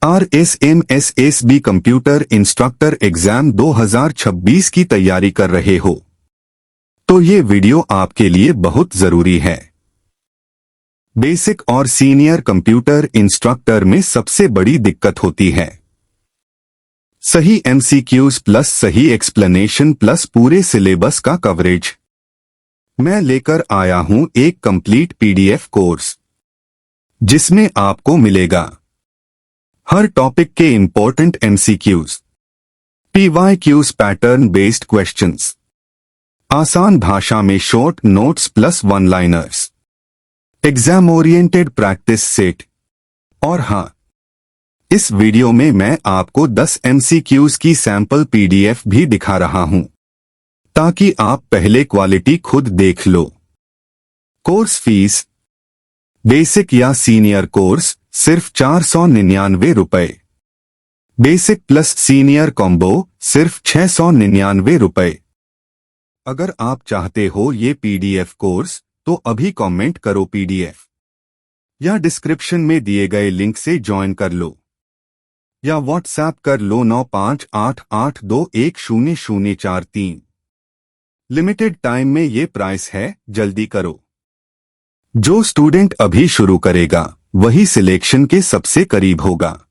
RSMSSB computer instructor exam 2026 की तैयारी कर रहे हो तो ये वीडियो आपके लिए बहुत जरूरी है। बेसिक और सीनियर कंप्यूटर इंस्ट्रक्टर में सबसे बड़ी दिक्कत होती है सही MCQs प्लस सही एक्सप्लेनेशन प्लस पूरे सिलेबस का कवरेज। मैं लेकर आया हूं एक कंप्लीट PDF कोर्स जिसमें आपको मिलेगा हर टॉपिक के important MCQs, PYQs pattern based questions, आसान भाषा में short notes plus one liners, exam oriented practice set. और हाँ, इस वीडियो में मैं आपको 10 MCQs की सैंपल PDF भी दिखा रहा हूं ताकि आप पहले क्वालिटी खुद देख लो। कोर्स फीस बेसिक या सीनियर कोर्स सिर्फ 499 रुपए, बेसिक प्लस सीनियर कॉम्बो सिर्फ 699 रुपए। अगर आप चाहते हो ये PDF कोर्स तो अभी कमेंट करो PDF या डिस्क्रिप्शन में दिए गए लिंक से ज्वाइन कर लो या व्हाट्सएप कर लो 9588210043। लिमिटेड टाइम में ये प्राइस है, जल्दी करो। जो स्टूडेंट अभी शुरू करेगा वही सिलेक्शन के सबसे करीब होगा।